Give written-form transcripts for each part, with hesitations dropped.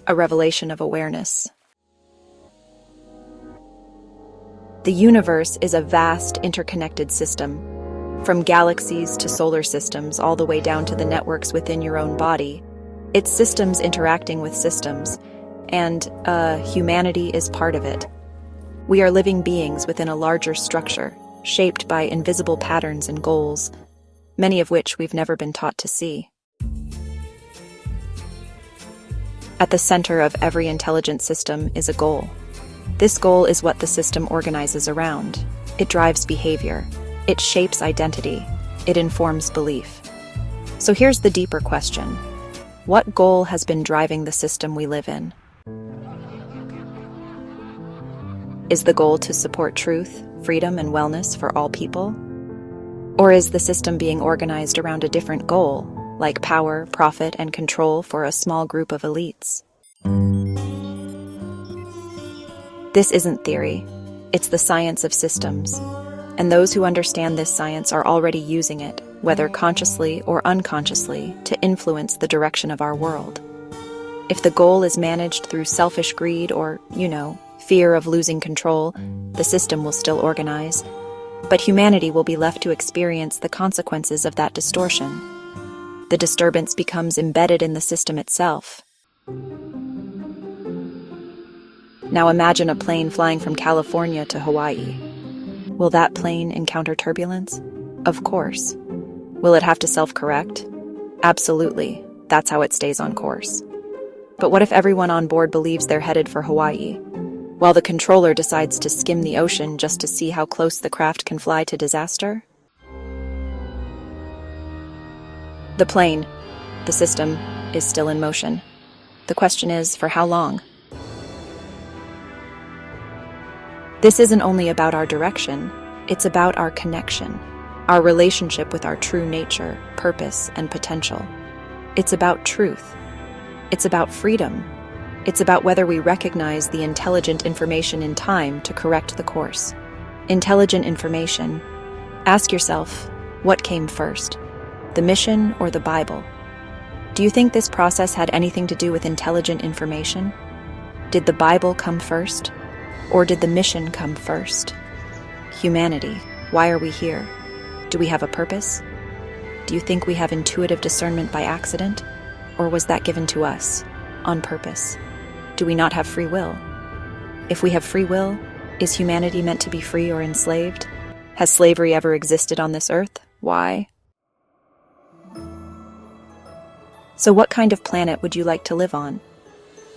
a revelation of awareness. The universe is a vast, interconnected system, from galaxies to solar systems all the way down to the networks within your own body. It's systems interacting with systems, and humanity is part of it. We are living beings within a larger structure, shaped by invisible patterns and goals, many of which we've never been taught to see. At the center of every intelligent system is a goal. This goal is what the system organizes around. It drives behavior. It shapes identity. It informs belief. So here's the deeper question. What goal has been driving the system we live in? Is the goal to support truth, freedom, and wellness for all people? Or is the system being organized around a different goal, like power, profit, and control for a small group of elites? This isn't theory. It's the science of systems. And those who understand this science are already using it, whether consciously or unconsciously, to influence the direction of our world. If the goal is managed through selfish greed or, fear of losing control, the system will still organize. But humanity will be left to experience the consequences of that distortion. The disturbance becomes embedded in the system itself. Now imagine a plane flying from California to Hawaii. Will that plane encounter turbulence? Of course. Will it have to self-correct? Absolutely. That's how it stays on course. But what if everyone on board believes they're headed for Hawaii, while the controller decides to skim the ocean just to see how close the craft can fly to disaster? The plane, the system, is still in motion. The question is, for how long? This isn't only about our direction, it's about our connection, our relationship with our true nature, purpose, and potential. It's about truth. It's about freedom. It's about whether we recognize the intelligent information in time to correct the course. Intelligent information. Ask yourself, what came first? The mission or the Bible? Do you think this process had anything to do with intelligent information? Did the Bible come first? Or did the mission come first? Humanity, why are we here? Do we have a purpose? Do you think we have intuitive discernment by accident? Or was that given to us, on purpose? Do we not have free will? If we have free will, is humanity meant to be free or enslaved? Has slavery ever existed on this earth? Why? So what kind of planet would you like to live on?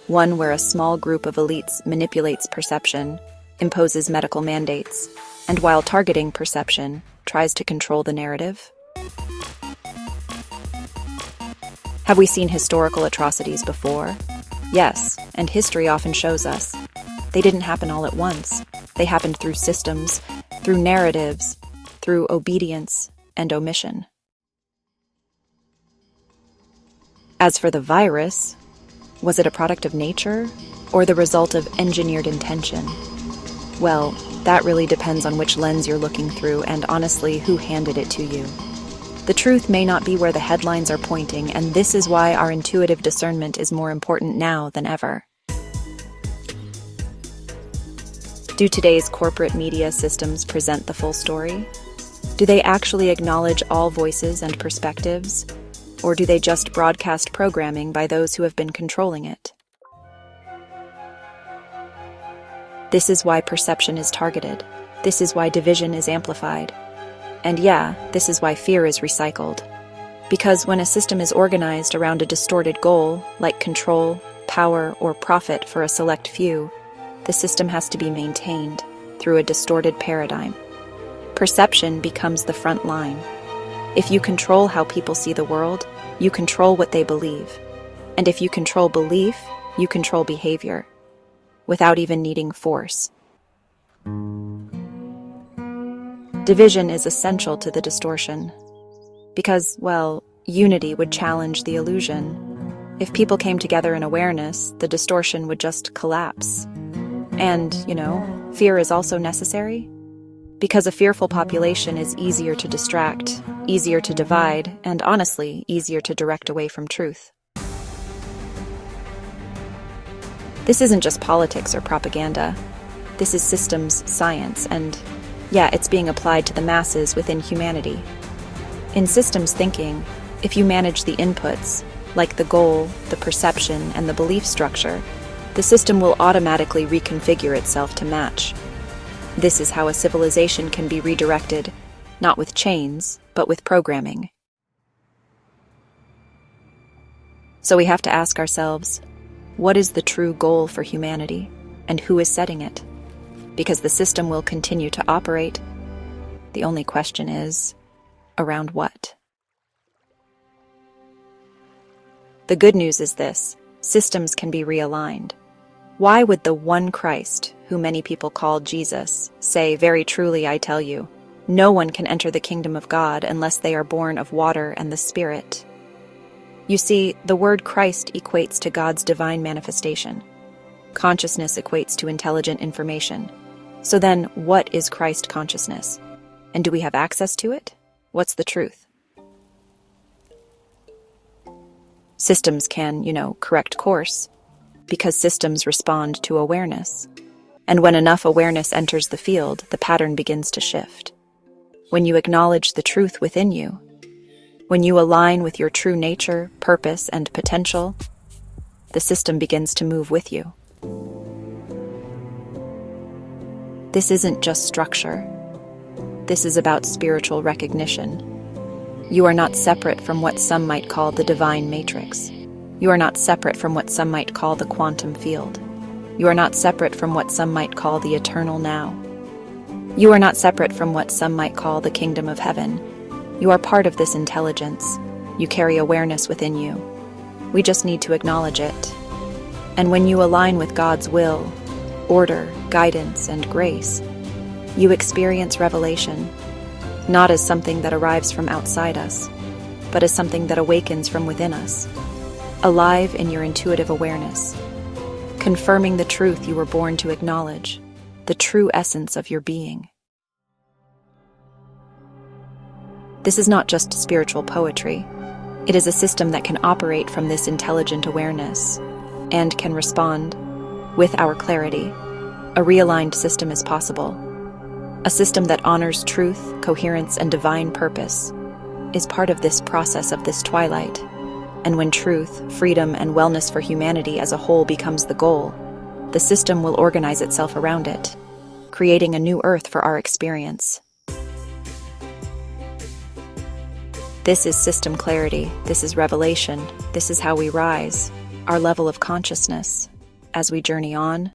One where a small group of elites manipulates perception, imposes medical mandates, and while targeting perception, tries to control the narrative? Have we seen historical atrocities before? Yes, and history often shows us. They didn't happen all at once. They happened through systems, through narratives, through obedience and omission. As for the virus, was it a product of nature or the result of engineered intention? Well, that really depends on which lens you're looking through and honestly, who handed it to you. The truth may not be where the headlines are pointing, and this is why our intuitive discernment is more important now than ever. Do today's corporate media systems present the full story? Do they actually acknowledge all voices and perspectives? Or do they just broadcast programming by those who have been controlling it? This is why perception is targeted. This is why division is amplified. And yeah, this is why fear is recycled. Because when a system is organized around a distorted goal, like control, power, or profit for a select few, the system has to be maintained through a distorted paradigm. Perception becomes the front line. If you control how people see the world, you control what they believe. And if you control belief, you control behavior, without even needing force. Division is essential to the distortion. Because, well, unity would challenge the illusion. If people came together in awareness, the distortion would just collapse. And, fear is also necessary. Because a fearful population is easier to distract, easier to divide, and honestly, easier to direct away from truth. This isn't just politics or propaganda. This is systems science, and yeah, it's being applied to the masses within humanity. In systems thinking, if you manage the inputs, like the goal, the perception, and the belief structure, the system will automatically reconfigure itself to match. This is how a civilization can be redirected, not with chains, but with programming. So we have to ask ourselves, what is the true goal for humanity, and who is setting it? Because the system will continue to operate. The only question is, around what? The good news is this: systems can be realigned. Why would the one Christ, who many people call Jesus, say, "Very truly I tell you, no one can enter the kingdom of God unless they are born of water and the Spirit"? You see, the word Christ equates to God's divine manifestation. Consciousness equates to intelligent information. So then, what is Christ consciousness? And do we have access to it? What's the truth? Systems can, correct course, because systems respond to awareness. And when enough awareness enters the field, the pattern begins to shift. When you acknowledge the truth within you, when you align with your true nature, purpose, and potential, the system begins to move with you. This isn't just structure. This is about spiritual recognition. You are not separate from what some might call the divine matrix. You are not separate from what some might call the quantum field. You are not separate from what some might call the eternal now. You are not separate from what some might call the kingdom of heaven. You are part of this intelligence. You carry awareness within you. We just need to acknowledge it. And when you align with God's will, order, guidance, and grace, you experience revelation, not as something that arrives from outside us, but as something that awakens from within us, alive in your intuitive awareness, confirming the truth you were born to acknowledge, the true essence of your being. This is not just spiritual poetry. It is a system that can operate from this intelligent awareness and can respond with our clarity. A realigned system is possible. A system that honors truth, coherence, and divine purpose is part of this process of this twilight. And when truth, freedom, and wellness for humanity as a whole becomes the goal, the system will organize itself around it, creating a new earth for our experience. This is system clarity. This is revelation. This is how we rise, our level of consciousness, as we journey on